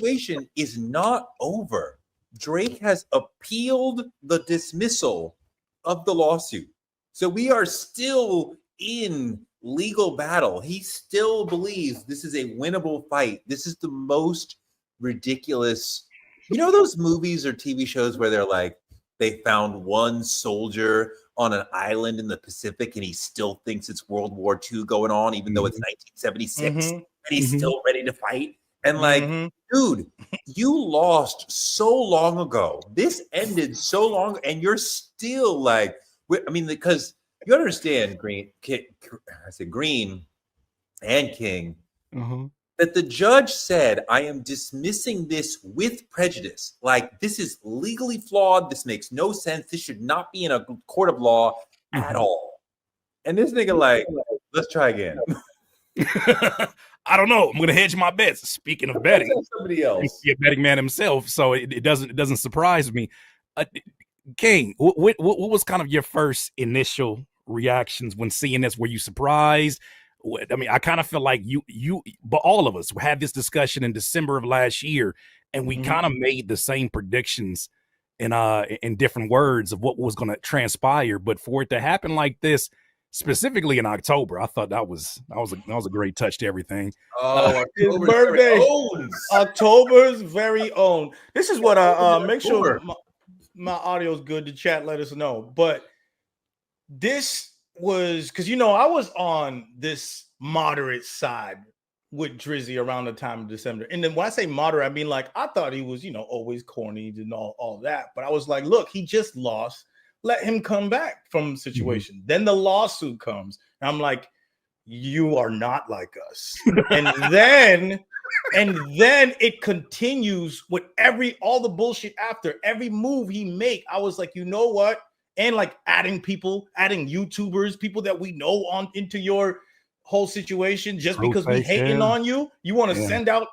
situation is not over. Drake has appealed the dismissal of the lawsuit. So we are still in legal battle. He still believes this is a winnable fight. This is the most ridiculous. You know those movies or TV shows where they're like, they found one soldier on an island in the Pacific and he still thinks it's World War II going on, even though it's 1976, and he's still ready to fight. And like, dude, you lost so long ago. This ended so long, and you're still like, I mean, because you understand, Green and King, that the judge said, I am dismissing this with prejudice. Like, this is legally flawed. This makes no sense. This should not be in a court of law at all. And this nigga like, let's try again. I don't know. I'm going to hedge my bets. Speaking of betting, somebody else, he's a betting man himself, so it doesn't surprise me. King, what was kind of your first initial reactions when seeing this? Were you surprised? I mean, I kind of feel like but all of us had this discussion in December of last year, and we kind of made the same predictions in different words of what was going to transpire. But for it to happen like this, specifically in October, I thought that was a great touch to everything. Oh, his birthday, October's very own. This is what I make sure my audio is good. The chat let us know, but this was because I was on this moderate side with Drizzy around the time of December, and then when I say moderate, I mean like I thought he was always corny and all that, but I was like, look, he just lost. Let him come back from the situation. Then the lawsuit comes. And I'm like, you are not like us. and then it continues with all the bullshit after every move he make. I was like, you know what? And like adding YouTubers, people that we know into your whole situation just because we hating on you. You want to send out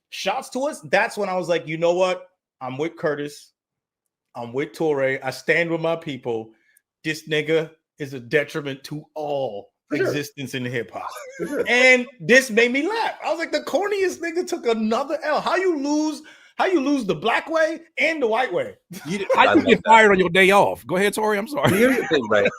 shots to us? That's when I was like, you know what? I'm with Curtis. I'm with Torre. I stand with my people. This nigga is a detriment to all existence in hip hop. And this made me laugh. I was like, the corniest nigga took another L. How you lose the black way and the white way? How you get fired on your day off? Go ahead, Torre. I'm sorry. Here's the thing, right?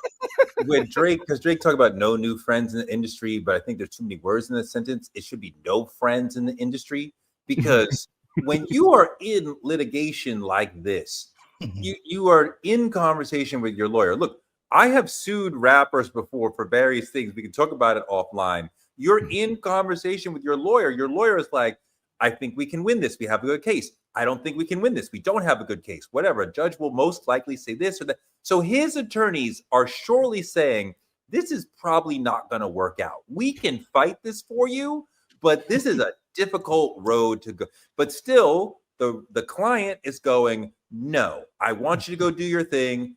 With Drake, because Drake talked about no new friends in the industry, but I think there's too many words in the sentence. It should be no friends in the industry, because when you are in litigation like this, you are in conversation with your lawyer. Look, I have sued rappers before for various things. We can talk about it offline. You're in conversation with your lawyer. Your lawyer is like, I think we can win this. We have a good case. I don't think we can win this. We don't have a good case. Whatever. A judge will most likely say this or that. So his attorneys are surely saying, this is probably not going to work out. We can fight this for you, but this is a difficult road to go. But still, the client is going, no, I want you to go do your thing,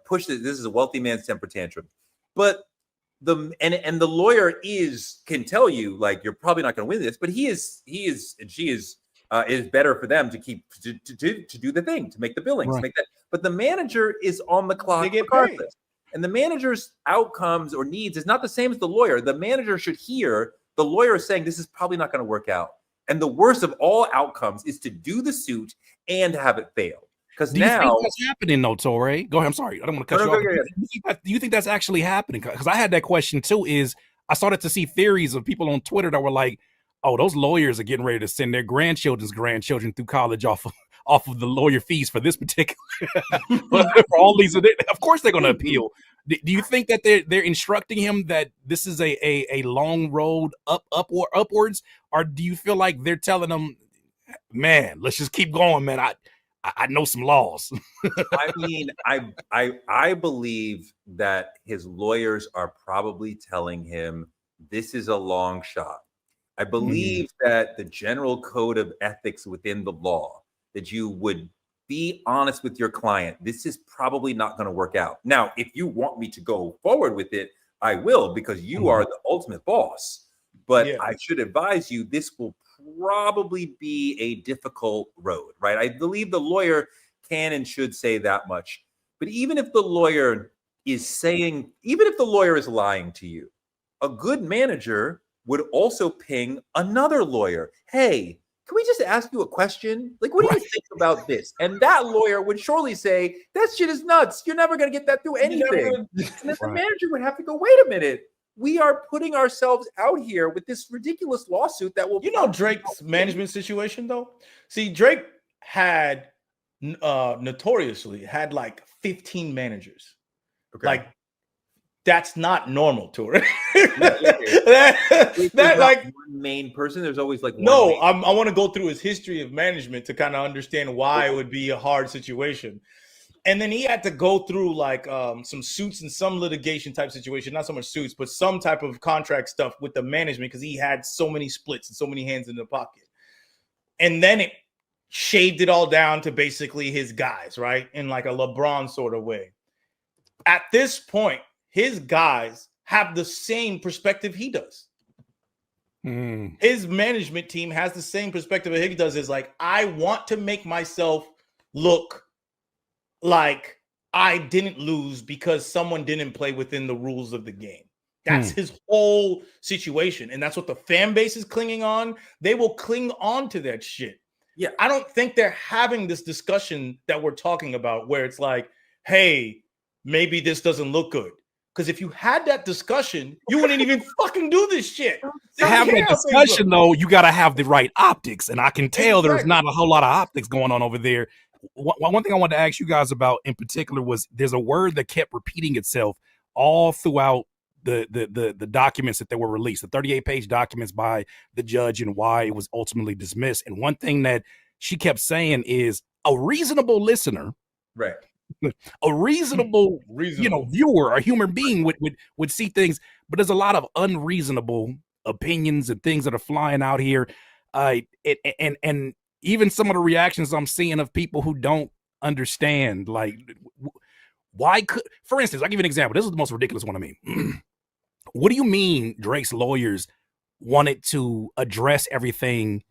push this. This is a wealthy man's temper tantrum. But the lawyer can tell you, like, you're probably not going to win this, but he is better for them to keep to do the thing, to make the billings, to make that. But the manager is on the clock regardless. And the manager's outcomes or needs is not the same as the lawyer. The manager should hear the lawyer saying this is probably not going to work out. And the worst of all outcomes is to do the suit and have it fail. Because now, do you think that's happening, though, Torre? Go ahead. I'm sorry, I don't want to cut you off. Do you think that's actually happening? Because I had that question too. I started to see theories of people on Twitter that were like, "Oh, those lawyers are getting ready to send their grandchildren's grandchildren through college off of the lawyer fees for this particular for all these. Of course, they're going to appeal." Do you think that they're instructing him that this is a long road upwards, or do you feel like they're telling him, "Man, let's just keep going, man. I know some laws." I mean, I believe that his lawyers are probably telling him this is a long shot. I believe that the general code of ethics within the law, that you would be honest with your client. This is probably not going to work out. Now, if you want me to go forward with it, I will, because you are the ultimate boss. But I should advise you, this will probably be a difficult road, right? I believe the lawyer can and should say that much. But even if the lawyer is lying to you, a good manager would also ping another lawyer. Hey, can we just ask you a question? Like, what do you think about this? And that lawyer would surely say, that shit is nuts. You're never going to get that through anything. And then the manager would have to go, wait a minute. We are putting ourselves out here with this ridiculous lawsuit that will... Drake's management situation, though? See, Drake had notoriously had like 15 managers. Okay. Like, that's not normal to her. that like one main person. There's always like one I want to go through his history of management to kind of understand why it would be a hard situation. And then he had to go through like some suits and some litigation type situation, not so much suits, but some type of contract stuff with the management because he had so many splits and so many hands in the pocket. And then it shaved it all down to basically his guys, right? In like a LeBron sort of way. At this point, his guys have the same perspective he does. His management team has the same perspective that he does. Is like, I want to make myself look like I didn't lose because someone didn't play within the rules of the game. That's his whole situation. And that's what the fan base is clinging on. They will cling on to that shit. Yeah. I don't think they're having this discussion that we're talking about where it's like, hey, maybe this doesn't look good. Because if you had that discussion, you wouldn't even fucking do this shit. To have that discussion, though, you got to have the right optics. And I can tell there's not a whole lot of optics going on over there. One thing I wanted to ask you guys about in particular was there's a word that kept repeating itself all throughout the documents that were released, the 38-page documents by the judge and why it was ultimately dismissed. And one thing that she kept saying is a reasonable listener, right? A reasonable, viewer, a human being would see things, but there's a lot of unreasonable opinions and things that are flying out here. And even some of the reactions I'm seeing of people who don't understand, like, why could, for instance, I'll give you an example. This is the most ridiculous one to me. What do you mean Drake's lawyers wanted to address everything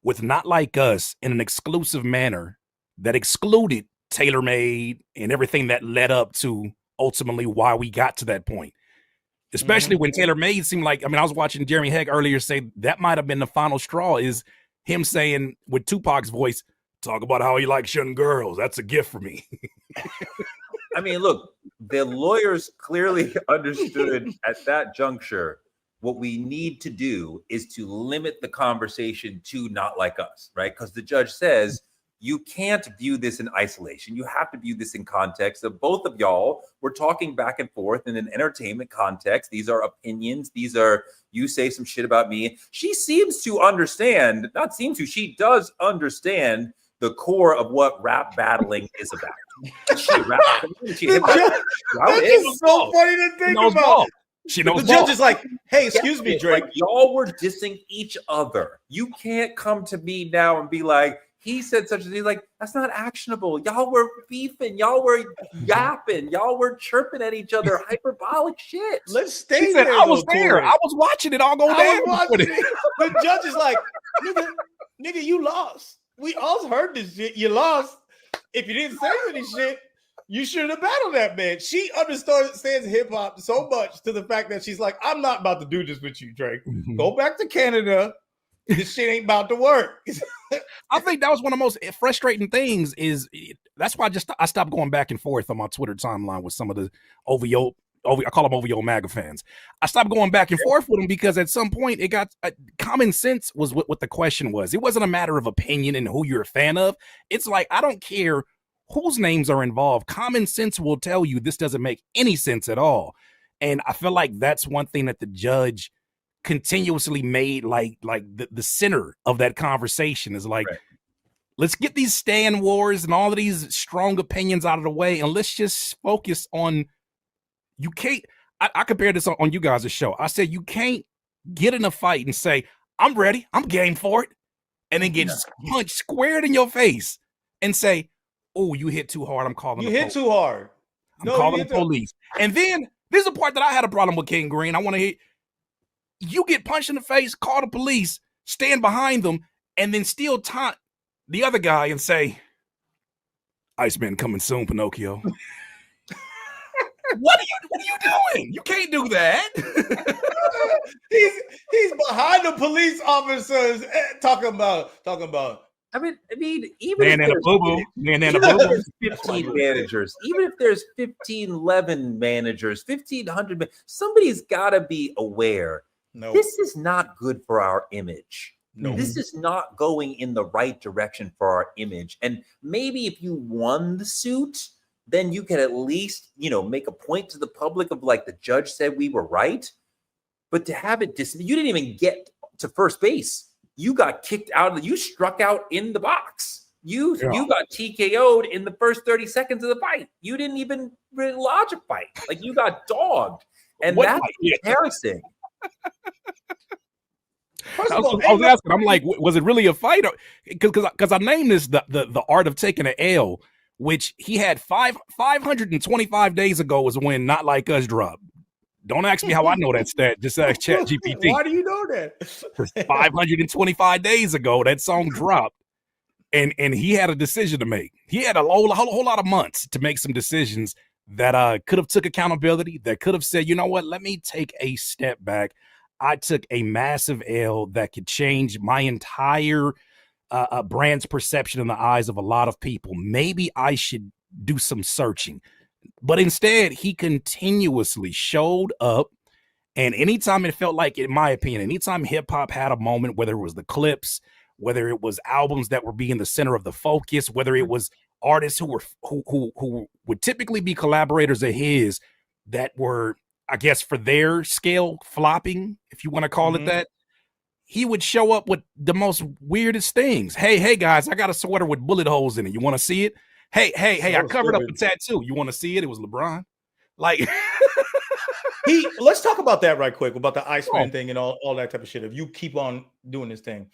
with Not Like Us in an exclusive manner that excluded TaylorMade and everything that led up to ultimately why we got to that point? Especially when TaylorMade seemed like, I was watching Jeremy Heck earlier say that might have been the final straw, is him saying with Tupac's voice, talk about how he likes young girls. That's a gift for me. Look, the lawyers clearly understood at that juncture what we need to do is to limit the conversation to Not Like Us, right? Because the judge says you can't view this in isolation. You have to view this in context of both of y'all. We're talking back and forth in an entertainment context. These are opinions. These are, you say some shit about me. She seems to understand, not seems to, she does understand the core of what rap battling is about. That's so funny to think about. She knows the judge is like, hey, excuse me, Drake. Like, y'all were dissing each other. You can't come to me now and be like, he said such a thing. Like, that's not actionable. Y'all were beefing. Y'all were yapping. Y'all were chirping at each other. Hyperbolic shit. Let's stay there. I was there. I was watching it all go down. The judge is like, nigga, you lost. We all heard this shit. You lost. If you didn't say any shit, you should have battled that man. She understands hip hop so much to the fact that she's like, I'm not about to do this with you, Drake. Go back to Canada. This shit ain't about to work. I think that was one of the most frustrating things. That's why I stopped going back and forth on my Twitter timeline with some of the OVO. I call them OVO MAGA fans. I stopped going back and forth with them because at some point it got common sense was what the question was. It wasn't a matter of opinion and who you're a fan of. It's like, I don't care whose names are involved. Common sense will tell you this doesn't make any sense at all. And I feel like that's one thing that the judge continuously made like the center of that conversation is like, right. Let's get these stand wars and all of these strong opinions out of the way, and let's just focus on. You can't. I compared this on you guys' show. I said you can't get in a fight and say I'm ready, I'm game for it, and then get punched squared in your face and say, "Oh, you hit too hard. I'm calling. You hit too hard. I'm calling the police." And then there's a part that I had a problem with, King Green. I want to hear. You get punched in the face, call the police, stand behind them, and then still taunt the other guy and say, "Iceman coming soon, Pinocchio." What are you doing? You can't do that. he's behind the police officers talking about. I mean, even Man if and a there's boo-boo. Man and a even if boo-boo. there's 15 managers, even if there's 11 managers, 1,500, somebody's got to be aware. No, This is not good for our image. no, This is not going in the right direction for our image. And maybe if you won the suit, then you can at least, make a point to the public of like, the judge said we were right. But to have it you didn't even get to first base. You got kicked out you struck out in the box. You got TKO'd in the first 30 seconds of the fight. You didn't even really lodge a fight. Like, you got dogged. And that's embarrassing. I was asking, I'm like, was it really a fight? Because I named this the art of taking an L, which he had 525 days ago was when Not Like Us dropped. Don't ask me how I know that stat. Just ask ChatGPT. Why do you know that? 525 days ago, that song dropped, and he had a decision to make. He had a whole lot of months to make some decisions that could have took accountability, that could have said, you know what, let me take a step back. I took a massive L that could change my entire brand's perception in the eyes of a lot of people. Maybe I should do some searching. But instead, he continuously showed up. And anytime it felt like, in my opinion, anytime hip hop had a moment, whether it was the clips, whether it was albums that were being the center of the focus, whether it was artists who would typically be collaborators of his that were, I guess, for their scale, flopping, if you want to call it that, he would show up with the most weirdest things. Hey, guys, I got a sweater with bullet holes in it. You want to see it? Hey, I covered up a tattoo. You want to see it? It was LeBron. Like, let's talk about that right quick, about the Iceman thing and all that type of shit. If you keep on doing this thing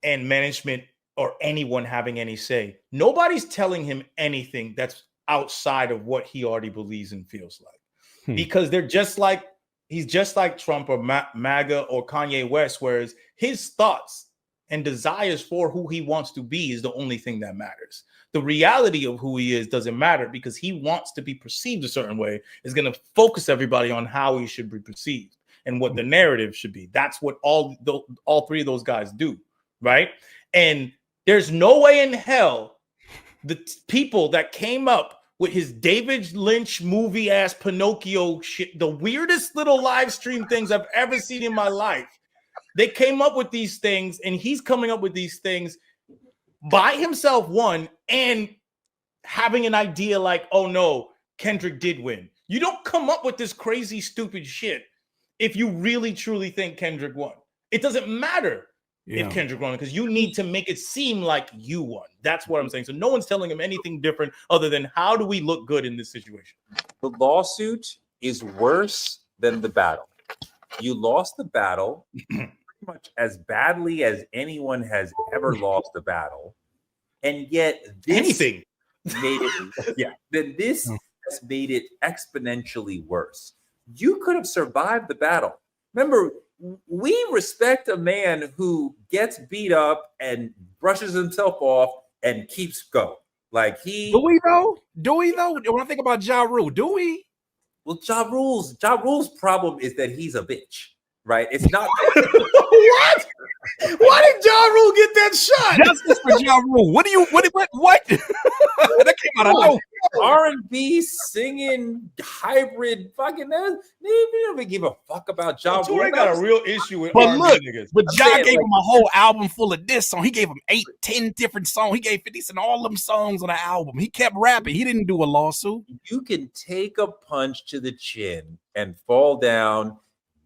and management or anyone having any say, nobody's telling him anything that's outside of what he already believes and feels like. Because he's just like Trump or MAGA or Kanye West, whereas his thoughts and desires for who he wants to be is the only thing that matters. The reality of who he is doesn't matter, because he wants to be perceived a certain way, is going to focus everybody on how he should be perceived and what the narrative should be. That's what all three of those guys do, right? And there's no way in hell the people that came up with his David Lynch movie ass Pinocchio shit, the weirdest little live stream things I've ever seen in my life, they came up with these things, and he's coming up with these things by himself, one, and having an idea like, oh no, Kendrick did win. You don't come up with this crazy, stupid shit if you really, truly think Kendrick won. It doesn't matter if Kendrick won, because you need to make it seem like you won. That's what I'm saying. So no one's telling him anything different other than, how do we look good in this situation? The lawsuit is worse than the battle. You lost the battle pretty much as badly as anyone has ever lost a battle. And yet this made it, this has made it exponentially worse. You could have survived the battle. Remember, we respect a man who gets beat up and brushes himself off and keeps going. Like, do we though? When I think about Ja Rule, do we? Well, Ja Rule's problem is that he's a bitch, right? It's not what? Why did Ja Rule get that shot? Justice for Ja Rule. What? That came out of nowhere. R&B singing hybrid fucking they don't even give a fuck about Ja Rule. They got a real issue with but R&B look, niggas. But Ja gave him a whole album full of diss songs. He gave him 8-10 different songs. He gave 50 Cent all them songs on the album. He kept rapping. He didn't do a lawsuit. You can take a punch to the chin and fall down,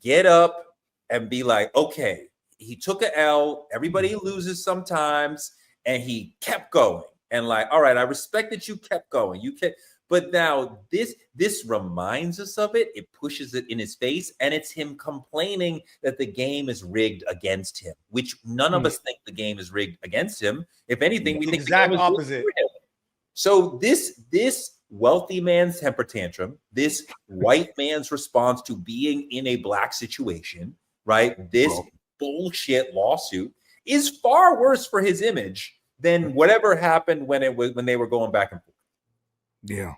get up, and be like, okay, he took an L. Everybody loses sometimes, and he kept going. And like, all right, I respect that you kept going. You kept, but now this reminds us of it. It pushes it in his face, and it's him complaining that the game is rigged against him, which none of us think the game is rigged against him. If anything, we think the exact game is opposite. rigged for him. So this wealthy man's temper tantrum, this white man's response to being in a black situation, right? This bullshit lawsuit is far worse for his image than whatever happened when they were going back and forth. Yeah.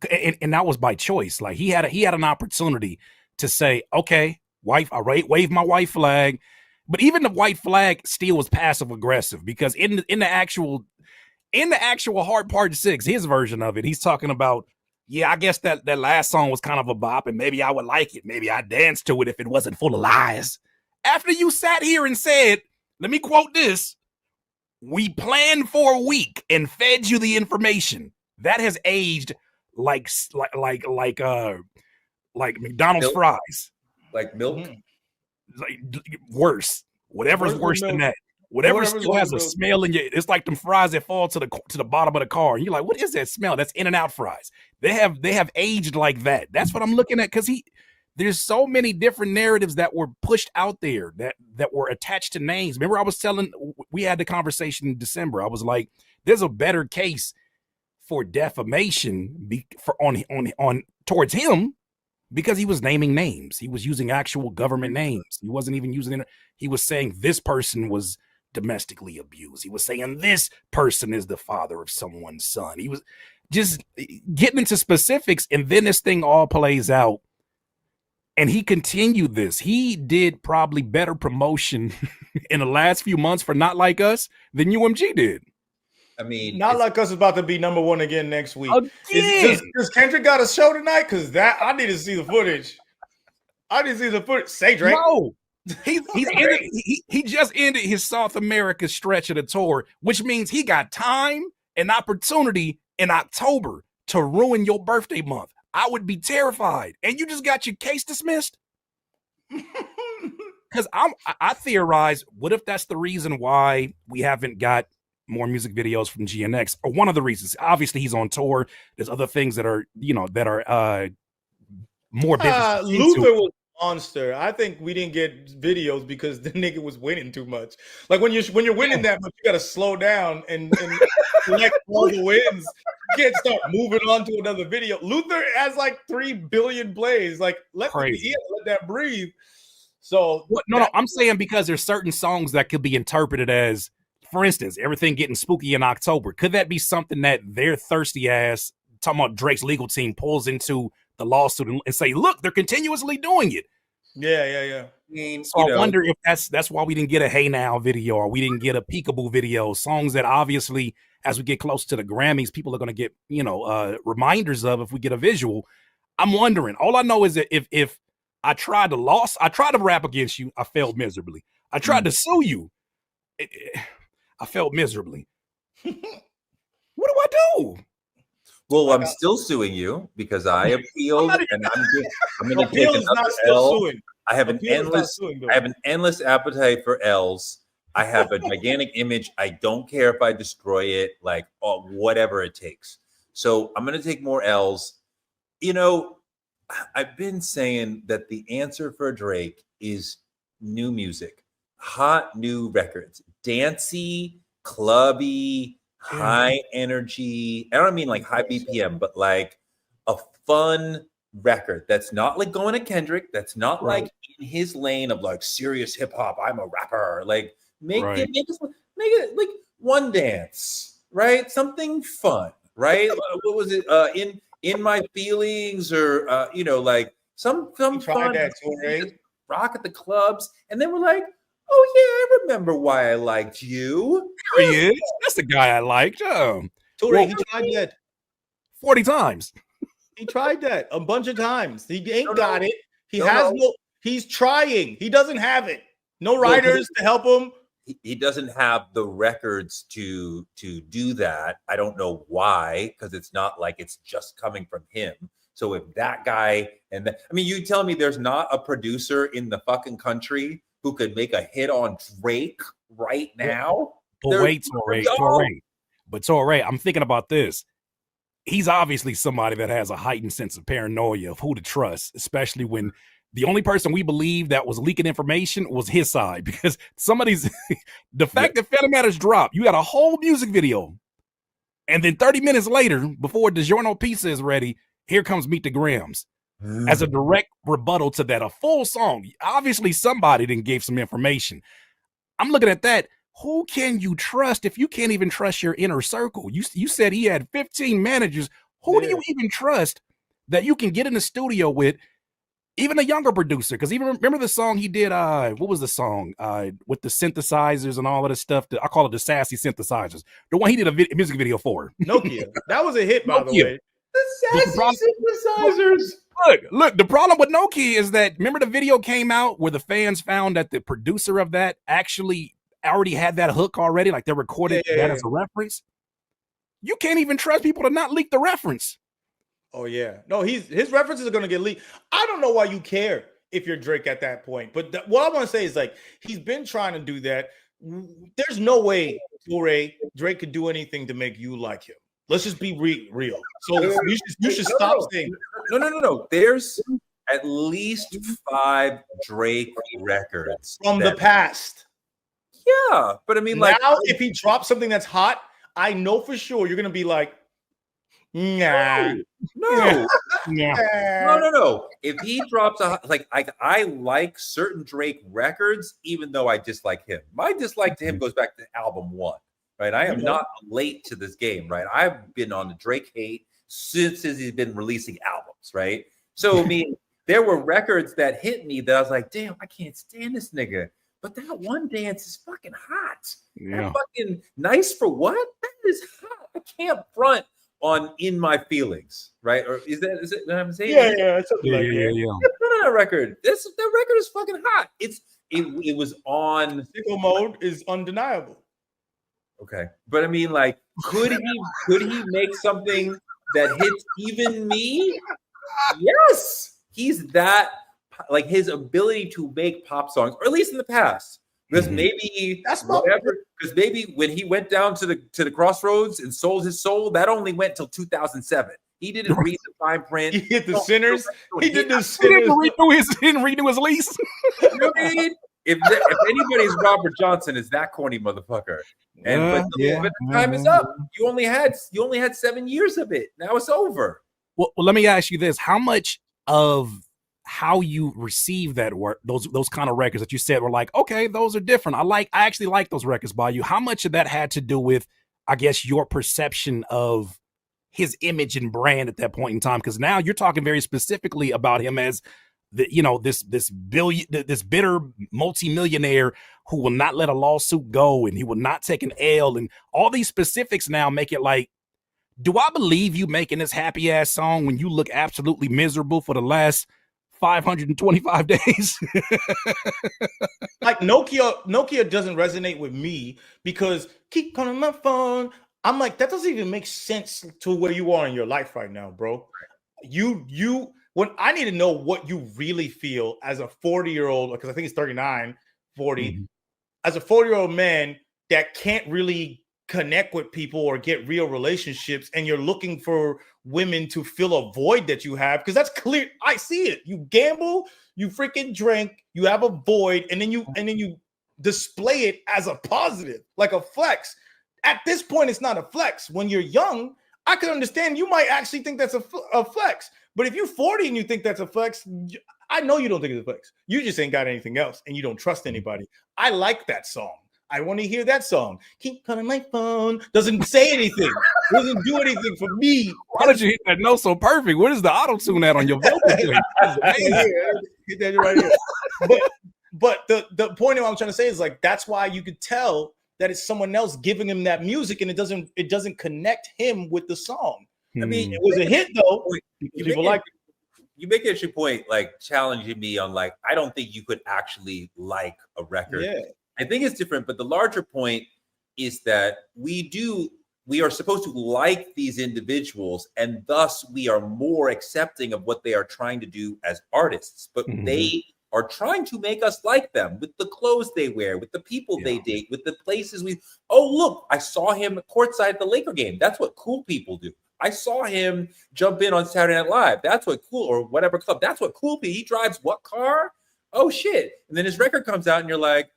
and that was by choice. Like he had an opportunity to say, okay, wife, I wave my white flag. But even the white flag still was passive aggressive, because in the actual hard part 6, his version of it, he's talking about, yeah, I guess that last song was kind of a bop, and maybe I would like it. Maybe I'd dance to it if it wasn't full of lies. After you sat here and said, let me quote this, we planned for a week and fed you the information. That has aged like McDonald's milk? Fries. Like milk? Like, worse. Whatever's worse than that. Whatever still has a smell in your, it's like them fries that fall to the bottom of the car. And you're like, what is that smell? That's In-N-Out fries. They have aged like that. That's what I'm looking at, because there's so many different narratives that were pushed out there that were attached to names. Remember, we had the conversation in December. I was like, there's a better case for defamation on towards him, because he was naming names. He was using actual government names. He wasn't even using it. He was saying this person was domestically abused. He was saying this person is the father of someone's son. He was just getting into specifics, and then this thing all plays out. And he continued this. He did probably better promotion in the last few months for Not Like Us than UMG did. I mean, Not Like Us is about to be #1 again next week. Again. Does Kendrick got a show tonight? Because that I need to see the footage. I need to see the footage. Say Drake. No. He just ended his South America stretch of the tour, which means he got time and opportunity in October to ruin your birthday month. I would be terrified. And you just got your case dismissed? Because I theorize, what if that's the reason why we haven't got more music videos from GNX? Or one of the reasons. Obviously, he's on tour. There's other things that are, more business. Luther was a monster. I think we didn't get videos because the nigga was winning too much. Like when you're winning that much, you got to slow down and collect all the wins. You can't start moving on to another video. Luther has like 3 billion plays. Like let that breathe. So no, I'm saying because there's certain songs that could be interpreted as, for instance, everything getting spooky in October. Could that be something that their thirsty ass, talking about Drake's legal team, pulls into the lawsuit and say, look, they're continuously doing it? Yeah. I wonder if that's why we didn't get a Hey Now video, or we didn't get a Peekaboo video. Songs that obviously, as we get close to the Grammys, people are going to get, reminders of if we get a visual. I'm wondering. All I know is that if I tried to rap against you, I failed miserably. I tried to sue you. I failed miserably. What do I do? Well, I'm still suing you because I appealed, and I'm going to take another L. I have an endless appetite for L's. I have a gigantic image. I don't care if I destroy it, like whatever it takes. So I'm going to take more L's. I've been saying that the answer for Drake is new music, hot new records, dancey, clubby, high energy. I don't mean like high BPM, but like a fun record that's not like going to Kendrick. That's not like in his lane of like serious hip hop. I'm a rapper. Like make it like One Dance, right? Something fun, right? What was it? In My Feelings, or like some fun rock at the clubs, and then we're like, oh yeah, I remember why I liked you. There he is. That's the guy I liked. Toure, he tried that 40 times. He tried that a bunch of times. He ain't got it. He's trying. He doesn't have it. No writers to help him. He doesn't have the records to do that. I don't know why, because it's not like it's just coming from him. So if that guy you tell me there's not a producer in the fucking country who could make a hit on Drake right now? But wait, Toure, I'm thinking about this. He's obviously somebody that has a heightened sense of paranoia of who to trust, especially when the only person we believe that was leaking information was his side, because the fact that Phantom Matters dropped, you got a whole music video. And then 30 minutes later, before DiGiorno Pizza is ready, here comes Meet the Grams as a direct rebuttal to that, a full song. Obviously, somebody then gave some information. I'm looking at that. Who can you trust if you can't even trust your inner circle? You said he had 15 managers. Who do you even trust that you can get in the studio with, even a younger producer? Because even remember the song he did, what was the song? With the synthesizers and all of this stuff. I call it the sassy synthesizers. The one he did a music video for. Nokia. That was a hit, by the way. The sassy synthesizers. Look, the problem with Nokia is that, remember the video came out where the fans found that the producer of that actually already had that hook already, like they recorded that as a reference. You can't even trust people to not leak the reference. Oh yeah, no, his references are gonna get leaked. I don't know why you care if you're Drake at that point, but what I want to say is, like, he's been trying to do that. There's no way, Drake could do anything to make you like him. Let's just be real. So you should stop saying no. There's at least 5 Drake records from the past. Yeah, but I mean, now, if he drops something that's hot, I know for sure you're gonna be like, nah. No. If he drops I like certain Drake records, even though I dislike him. My dislike to him goes back to album 1, right? I am not late to this game, right? I've been on the Drake hate since he's been releasing albums, right? So I mean, there were records that hit me that I was like, damn, I can't stand this nigga. But that one dance is fucking hot. Yeah. That fucking nice for what? That is hot. I can't front on In My Feelings, right? Or is it what I'm saying? Yeah. That record. That record is fucking hot. It was on Sicko Mode is undeniable. Okay. But I mean, like, could he make something that hits even me? Yes. He's that, like, his ability to make pop songs, or at least in the past. Because maybe because maybe when he went down to the crossroads and sold his soul, that only went till 2007. He didn't read the fine print. He hit the sinners. He did the sinners. He didn't renew his lease. You know what I mean? If anybody's Robert Johnson, is that corny motherfucker. And but the time is up. You only had 7 years of it. Now it's over. Well, let me ask you this: how much of how you receive that work, those kind of records that you said were like, okay, those are different. I actually like those records by you. How much of that had to do with, I guess, your perception of his image and brand at that point in time? Because now you're talking very specifically about him as this bitter multimillionaire who will not let a lawsuit go, and he will not take an L, and all these specifics now make it like, do I believe you making this happy ass song when you look absolutely miserable for the last 525 days? Like, Nokia doesn't resonate with me because keep calling my phone. I'm like, that doesn't even make sense to where you are in your life right now, bro. When I need to know what you really feel as a 40-year-old, because I think it's 39, 40, as a 40-year-old man that can't really connect with people or get real relationships, and you're looking for women to fill a void that you have, because that's clear. I see it. You gamble, you freaking drink, you have a void, and then you display it as a positive, like a flex. At this point, it's not a flex. When you're young, I could understand you might actually think that's a flex. But if you're 40 and you think that's a flex, I know you don't think it's a flex. You just ain't got anything else, and you don't trust anybody. I like that song. I want to hear that song. Keep calling my phone. Doesn't say anything. Doesn't do anything for me. Why did you hit that note so perfect? What is the auto-tune at on your vocal? Hit that right here. But the point I'm trying to say is, like, that's why you could tell that it's someone else giving him that music, and it doesn't connect him with the song. I mean, it was a hit though. People like it. You make an interesting point, like challenging me on, like, I don't think you could actually like a record. Yeah. I think it's different, but the larger point is that we are supposed to like these individuals, and thus we are more accepting of what they are trying to do as artists. But they are trying to make us like them with the clothes they wear, with the people they date, with the places look, I saw him courtside at the Laker game. That's what cool people do. I saw him jump in on Saturday Night Live. That's what cool, or whatever club. That's what cool people. He drives what car? Oh shit. And then his record comes out and you're like,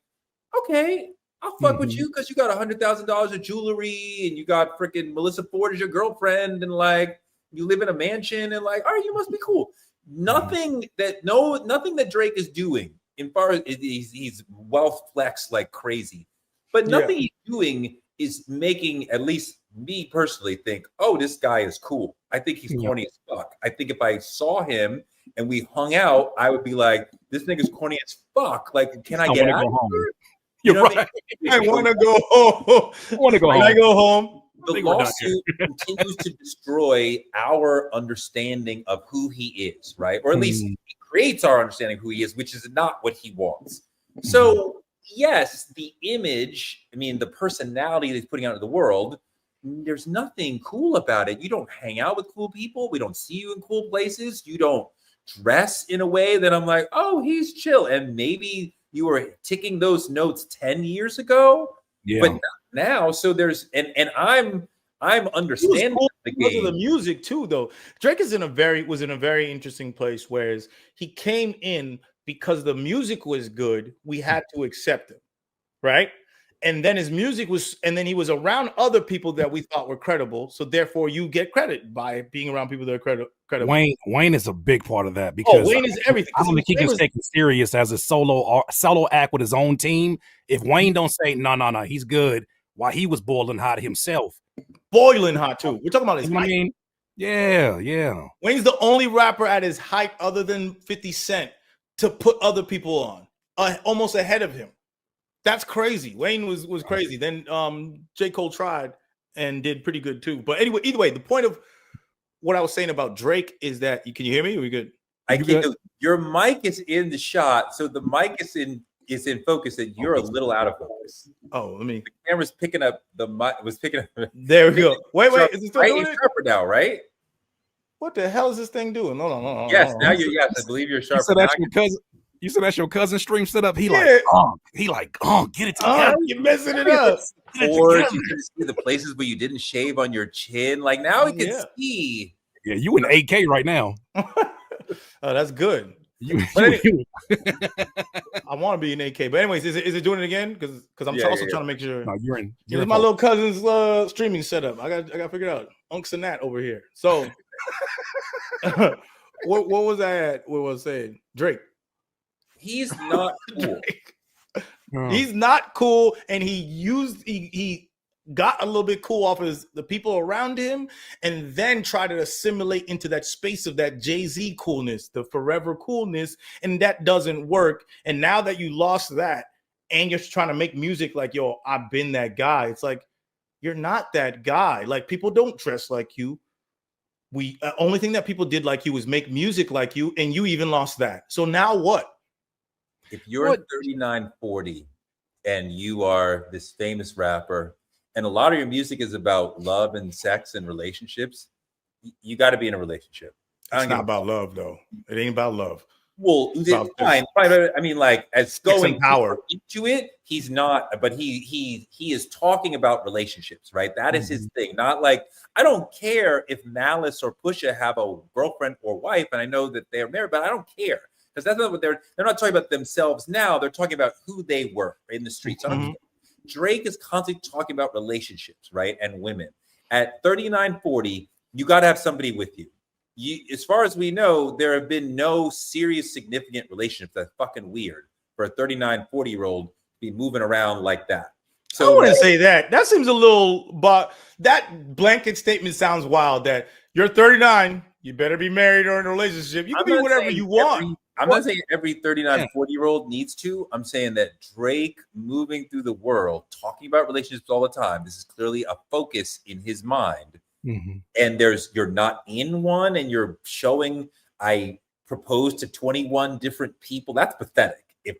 okay, I'll fuck with you because you got $100,000 of jewelry and you got freaking Melissa Ford as your girlfriend, and like you live in a mansion, and like, all right, you must be cool. Nothing that Drake is doing, in far as he's wealth flex like crazy, but nothing he's doing is making at least me personally think, oh, this guy is cool. I think he's corny as fuck. I think if I saw him and we hung out, I would be like, this nigga's corny as fuck. Like, can I get out of here? You're right. I want to go home. I want to go home. I go home. The lawsuit continues to destroy our understanding of who he is, right? Or at least he creates our understanding of who he is, which is not what he wants. So, yes, the image, I mean, the personality that he's putting out into the world, there's nothing cool about it. You don't hang out with cool people. We don't see you in cool places. You don't dress in a way that I'm like, oh, he's chill. And maybe you were ticking those notes 10 years ago, but not now. So there's and I'm understanding cool the because game. of the music too, though. Drake was in a very interesting place, whereas he came in because the music was good. We had to accept him, right? And then his music was, and then he was around other people that we thought were credible. So therefore, you get credit by being around people that are credible. Wayne is a big part of that because Wayne is everything. I don't think he can take it serious as a solo act with his own team. If Wayne don't say no, he's good, while he was boiling hot himself. Boiling hot too. We're talking about his height. I mean, yeah. Wayne's the only rapper at his height other than 50 Cent to put other people on, almost ahead of him. That's crazy. Wayne was crazy. Then J. Cole tried and did pretty good too. But anyway, either way, the point of what I was saying about Drake is that can you hear me? Are we good? I can't. Your mic is in the shot, so the mic is in focus, and you're a little out of focus. Oh, let me. The camera's picking up the mic. Was picking up. There we go. Wait. Is it still doing it? Sharper now, right? What the hell is this thing doing? No. Yes, now you're. Yes, I believe you're sharper. So that's your cousin. You said that's your cousin stream set up. He get it together. You're messing it up. Or you can see the places where you didn't shave on your chin. Like now we can see. Yeah, you in 8K right now. Oh, that's good. I want to be in 8K. But anyways, is it doing it again? Because I'm also trying to make sure. No, you're in. This is my little cousin's streaming setup. I got figured out. Unc Sanat over here. So what was I at? What was I saying? Drake. He's not cool. He's not cool, and he got a little bit cool off the people around him, and then tried to assimilate into that space of that Jay-Z coolness, the forever coolness, and that doesn't work. And now that you lost that, and you're trying to make music like, yo, I've been that guy. It's like, you're not that guy. Like, people don't dress like you. Only thing that people did like you was make music like you, and you even lost that. So now what? If you're 39, 40 and you are this famous rapper and a lot of your music is about love and sex and relationships, you got to be in a relationship. It's not about love, though. It ain't about love. Well, it's fine. I mean, like, as going power into it, he's not, but he is talking about relationships, right? That is his thing. Not like, I don't care if Malice or Pusha have a girlfriend or wife, and I know that they're married, but I don't care. Because that's not what they're not talking about themselves now. They're talking about who they were in the streets. Drake is constantly talking about relationships, right? And women. At 39, 40, you got to have somebody with you. As far as we know, there have been no serious, significant relationships. That's fucking weird for a 39, 40-year-old to be moving around like that. So I wouldn't say that. That seems a little, but that blanket statement sounds wild. That you're 39, you better be married or in a relationship. You can be whatever you want. I'm not saying every 39, 40-year-old needs to. I'm saying that Drake moving through the world, talking about relationships all the time, this is clearly a focus in his mind. And you're not in one and you're showing, I proposed to 21 different people. That's pathetic. If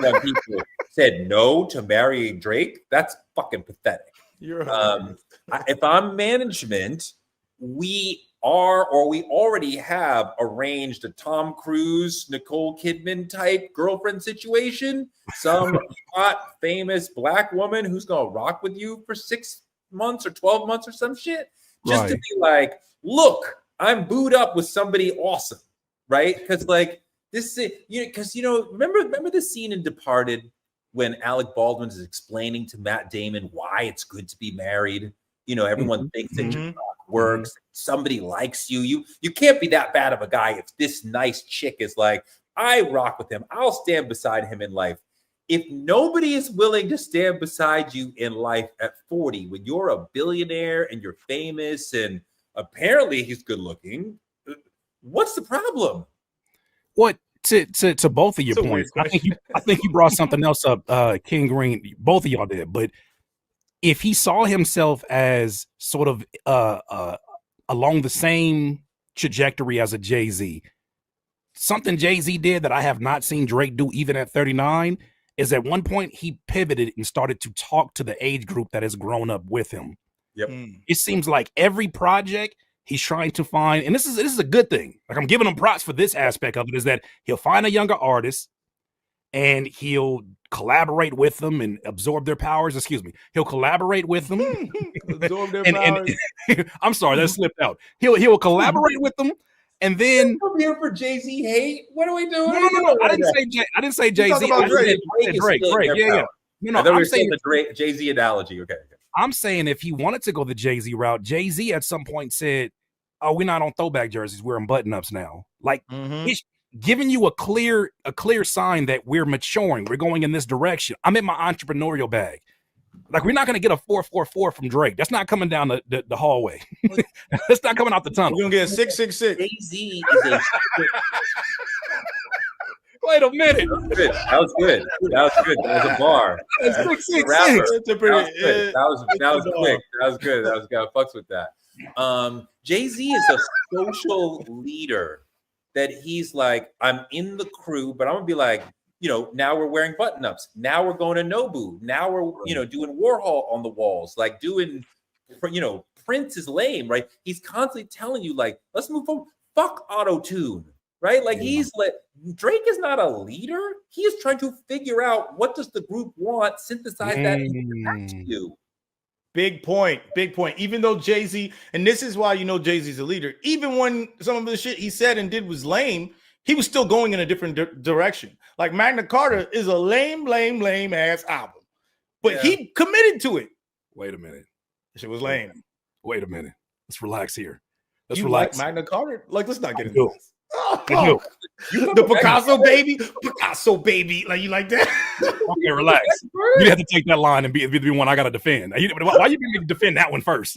21 people said no to marrying Drake, that's fucking pathetic. If I'm management, we already have arranged a Tom Cruise, Nicole Kidman type girlfriend situation. Some hot, famous black woman who's going to rock with you for 6 months or 12 months or some shit. Just to be like, look, I'm booed up with somebody awesome, right? Because like this is, remember the scene in Departed when Alec Baldwin is explaining to Matt Damon why it's good to be married. Everyone thinks that your works. Somebody likes you. You can't be that bad of a guy if this nice chick is like, I rock with him. I'll stand beside him in life. If nobody is willing to stand beside you in life at 40, when you're a billionaire and you're famous and Apparently, he's good looking. What's the problem? What to both of your points? I think you brought something else up, King Green. Both of y'all did, but if he saw himself as sort of along the same trajectory as a Jay-Z, something Jay-Z did that I have not seen Drake do even at 39 is at one point he pivoted and started to talk to the age group that has grown up with him. Yep. It seems like every project he's trying to find, and this is a good thing. Like, I'm giving him props for this aspect of it, is that he'll find a younger artist and he'll collaborate with them and absorb their powers. Excuse me. He'll collaborate with them. Absorb their powers. I'm sorry, that slipped out. He'll collaborate with them. And then I'm here for Jay-Z hate. What are we doing? No. I didn't say Jay-Z. I said Drake. Yeah. No. I'm saying the Jay-Z analogy. Okay. I'm saying if he wanted to go the Jay-Z route, Jay-Z at some point said, "Oh, we're not on throwback jerseys. We're in button-ups now." Like, it's giving you a clear sign that we're maturing. We're going in this direction. I'm in my entrepreneurial bag. Like, we're not going to get a 444 from Drake. That's not coming down the hallway. That's not coming out the tunnel. We're going to get a 666. Jay-Z is a... Wait a minute. That was good. That was a bar. That was quick. That was good. I fucks with that. Jay-Z is a social leader that he's like, I'm in the crew, but I'm going to be like, now we're wearing button-ups. Now we're going to Nobu. Now we're, doing Warhol on the walls, like doing, Prince is lame, right? He's constantly telling you, like, let's move forward. Fuck auto-tune, right? Like, Drake is not a leader. He is trying to figure out what does the group want, synthesize that, and give it back to you. Big point. Even though Jay-Z, and this is why Jay-Z's a leader, even when some of the shit he said and did was lame, he was still going in a different direction. Like, Magna Carta is a lame ass album, but he committed to it. Wait a minute. Shit was lame. Wait a minute. Let's relax here. Let's relax. Like Magna Carta? Like, let's not get into this. The Picasso baby. Like, you like that? Okay, relax. You have to take that line and be the one I got to defend. Why you going to defend that one first?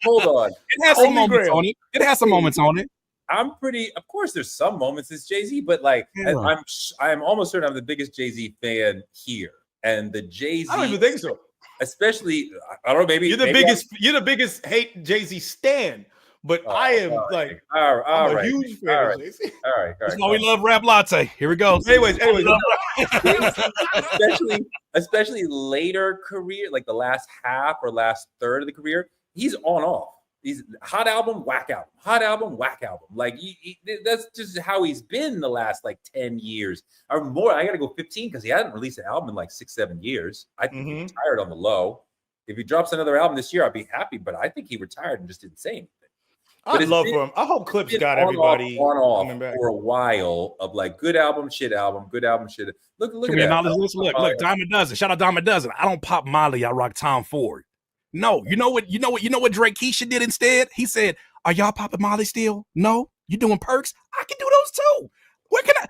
Hold on. It has some moments on it. It has some moments on it. I'm pretty. Of course, there's some moments it's Jay-Z, but like, I'm almost certain I'm the biggest Jay-Z fan here, and the Jay-Z. I don't even think so. Especially, I don't know. Maybe you're the biggest hate Jay-Z stan. But I am like, I'm a huge fan of Jay-Z. All right. That's why we love Rap Latte. Here we go. Anyways. especially later career, like the last half or last third of the career, he's on off. He's hot album, whack album, hot album, whack album. Like that's just how he's been the last like 10 years or more. I got to go 15 because he hadn't released an album in like 6-7 years. I think he retired on the low. If he drops another album this year, I'd be happy. But I think he retired and just didn't say anything. I'd love for him. I hope Clips got everybody on coming back for a while of like good album, shit album, good album, shit. Look at that. Look, Dime a Dozen. Shout out Dime a Dozen. I don't pop Molly. I rock Tom Ford. No, you know what Drake Keisha did instead? He said, "Are y'all popping Molly still? No, you doing perks? I can do those too. Where can I?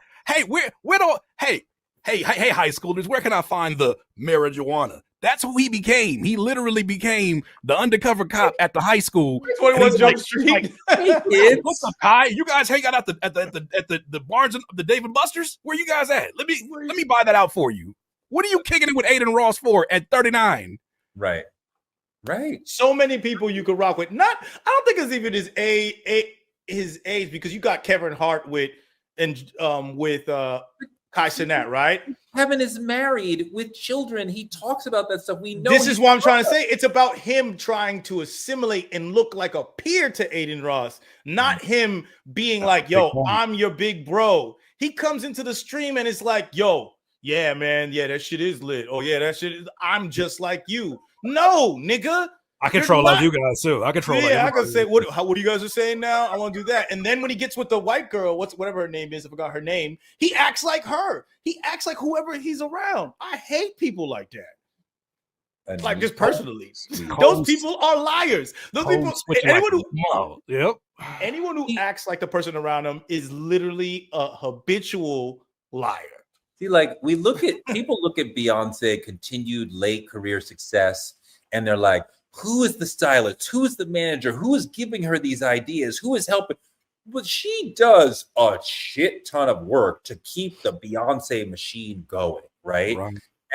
Hey, high schoolers, where can I find the marijuana?" That's who he became. He literally became the undercover cop at the high school. 21 Jump Street. Hey, kids. What's up, Kai? You guys hang out at the Barnes and the Dave and Buster's? Where you guys at? Let me buy that out for you. What are you kicking it with Aiden Ross for at 39? Right. So many people you could rock with. I don't think it's even his age because you got Kevin Hart with Kai Cenat, right? Kevin is married with children. He talks about that stuff. We know. This is what I'm trying to say. It's about him trying to assimilate and look like a peer to Aiden Ross, not him being like, "Yo, I'm your big bro." He comes into the stream and it's like, "Yo, yeah, man, yeah, that shit is lit. Oh yeah, that shit is. I'm just like you." No, nigga. I control all you guys too. I control. Yeah, I can say what you guys are saying now. I want to do that. And then when he gets with the white girl, whatever her name is, I forgot her name. He acts like her. He acts like whoever he's around. I hate people like that. Like just personally, those people are liars. Those people. Anyone who acts like the person around them is literally a habitual liar. See, like people look at Beyonce continued late career success, and they're like, who is the stylist, who is the manager, who is giving her these ideas, who is helping. But she does a shit ton of work to keep the Beyonce machine going, right?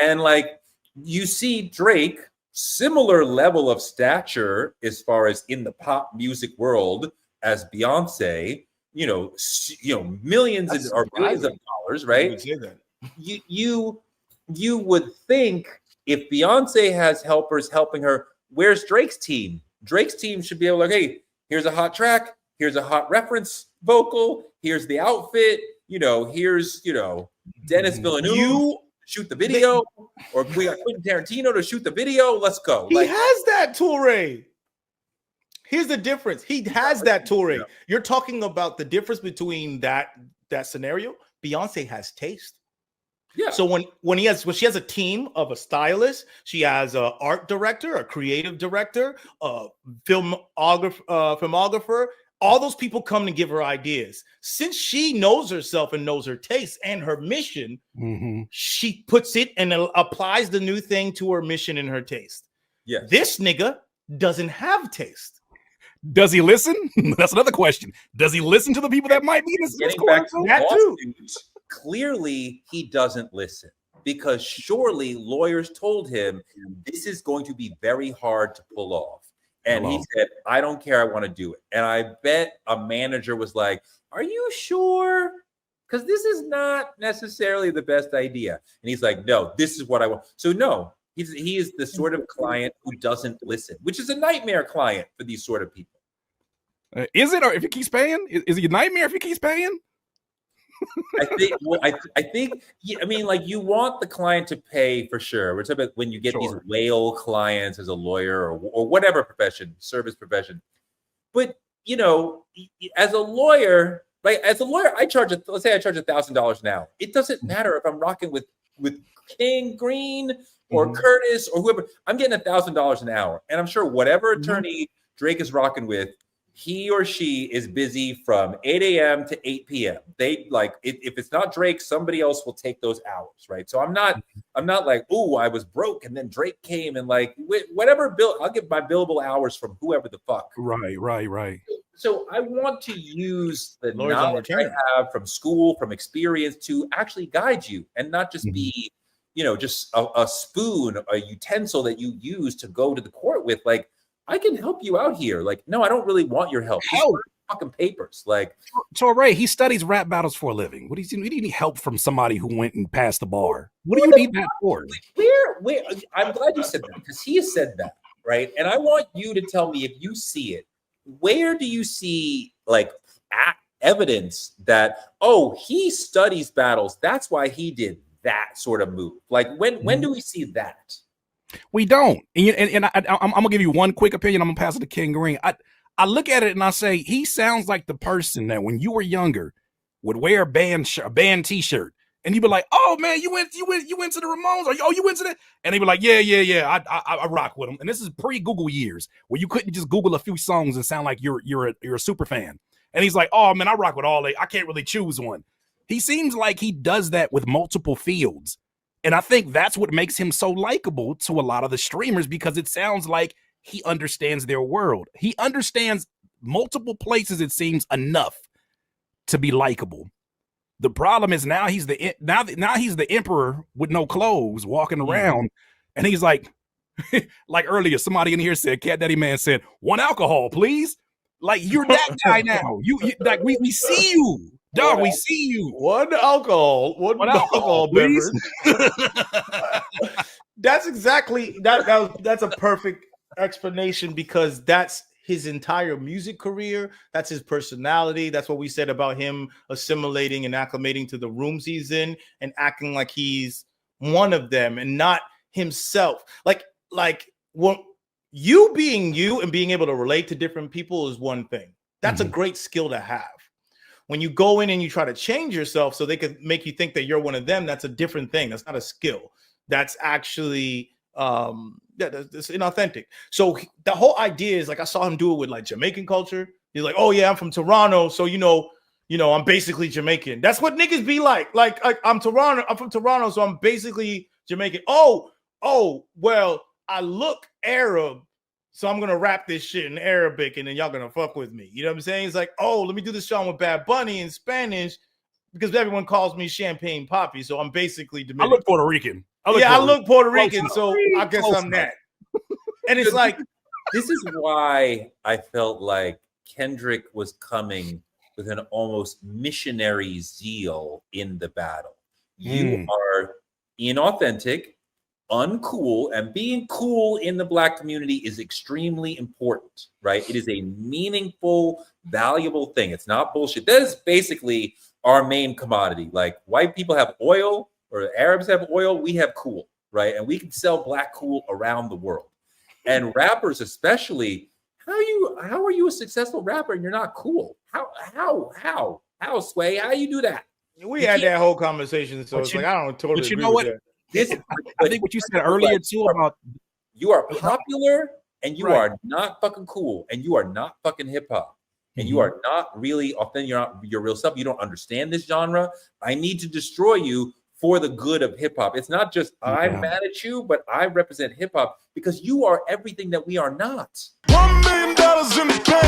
And like you see Drake, similar level of stature as far as in the pop music world as Beyonce, millions or billions of dollars, right? You would think if Beyonce has helpers helping her, where's Drake's team? Drake's team should be able to, like, hey, here's a hot track, here's a hot reference vocal, here's the outfit, here's Dennis Villeneuve shoot the video, or we got Quentin Tarantino to shoot the video. Let's go. He has that, Toure. Here's the difference. He has that, Toure. You're talking about the difference between that scenario. Beyonce has taste. Yeah. So when she has a team of a stylist, she has an art director, a creative director, a filmographer. All those people come to give her ideas. Since she knows herself and knows her taste and her mission, she puts it and applies the new thing to her mission and her taste. Yeah. This nigga doesn't have taste. Does he listen? That's another question. Does he listen to the people that might be in his corner? That too. Clearly, he doesn't listen because surely lawyers told him this is going to be very hard to pull off. And he said, I don't care. I want to do it. And I bet a manager was like, are you sure? Because this is not necessarily the best idea. And he's like, no, this is what I want. So no, he is the sort of client who doesn't listen, which is a nightmare client for these sort of people. Is it? Or if he keeps paying? Is it a nightmare if he keeps paying? I think, like you want the client to pay for sure. We're talking about when you get these whale clients as a lawyer or whatever profession, service profession. But, as a lawyer, I charge, let's say I charge $1,000 an hour. It doesn't matter if I'm rocking with King Green or Curtis or whoever. I'm getting $1,000 an hour. And I'm sure whatever attorney Drake is rocking with, he or she is busy from 8 a.m. to 8 p.m. They if it's not Drake, somebody else will take those hours, right? So I'm not like, oh, I was broke and then Drake came and like whatever bill, I'll get my billable hours from whoever the fuck. Right. So I want to use the knowledge I have from school, from experience to actually guide you and not just be, just a spoon, a utensil that you use to go to the court with. Like, I can help you out here. Like, no, I don't really want your help. Fucking papers. Like, Toure, he studies rap battles for a living. What do you need help from somebody who went and passed the bar? What do you need that for? Where? I'm glad you said that because he has said that, right? And I want you to tell me if you see it. Where do you see like evidence that he studies battles? That's why he did that sort of move. Like, when do we see that? We don't. And I'm going to give you one quick opinion. I'm going to pass it to King Green. I look at it and I say, he sounds like the person that when you were younger would wear a band t-shirt. And he'd be like, oh, man, you went to the Ramones? Or, you went to that? And he'd be like, yeah, I rock with them. And this is pre-Google years where you couldn't just Google a few songs and sound like you're a super fan. And he's like, oh, man, I rock with all they. I can't really choose one. He seems like he does that with multiple fields. And I think that's what makes him so likable to a lot of the streamers because it sounds like he understands their world. He understands multiple places, it seems, enough to be likable. The problem is now he's the emperor with no clothes walking around. And he's like, like earlier, somebody in here said, Cat Daddy Man said, 1 alcohol, please. Like, you're that guy now. You like we see you. Dog, we see you. 1 alcohol. One alcohol beverage. That's exactly that's a perfect explanation because that's his entire music career. That's his personality. That's what we said about him assimilating and acclimating to the rooms he's in and acting like he's one of them and not himself. Like when you being you and being able to relate to different people is one thing. That's a great skill to have. When you go in and you try to change yourself so they could make you think that you're one of them, that's a different thing. That's not a skill. That's actually that's inauthentic. So the whole idea is like I saw him do it with like Jamaican culture. He's like, oh yeah, I'm from Toronto, so I'm basically Jamaican. That's what niggas be like. Like I'm from Toronto, so I'm basically Jamaican. Oh, well, I look Arab, so I'm gonna rap this shit in Arabic, and then y'all gonna fuck with me. You know what I'm saying? It's like, oh, let me do this song with Bad Bunny in Spanish because everyone calls me Champagne Poppy, so I'm basically Dominican. I look Puerto Rican. I look Puerto Rican, so I guess I'm that. And it's like, this is why I felt like Kendrick was coming with an almost missionary zeal in the battle. You are inauthentic, uncool, and being cool in the Black community is extremely important, right? It is a meaningful, valuable thing. It's not bullshit. That is basically our main commodity. Like white people have oil or Arabs have oil, we have cool, right? And we can sell Black cool around the world. And rappers especially, how are you a successful rapper and you're not cool? How Sway? How you do that? We had that whole conversation, so it's like I don't totally but you agree know with what? that. This, I think what you said earlier too about you are popular and you are not fucking cool and you are not fucking hip hop and you are not really authentic. You're not your real self. You don't understand this genre. I need to destroy you for the good of hip hop. It's not just I'm mad at you, but I represent hip hop because you are everything that we are not. $1 million in the bank.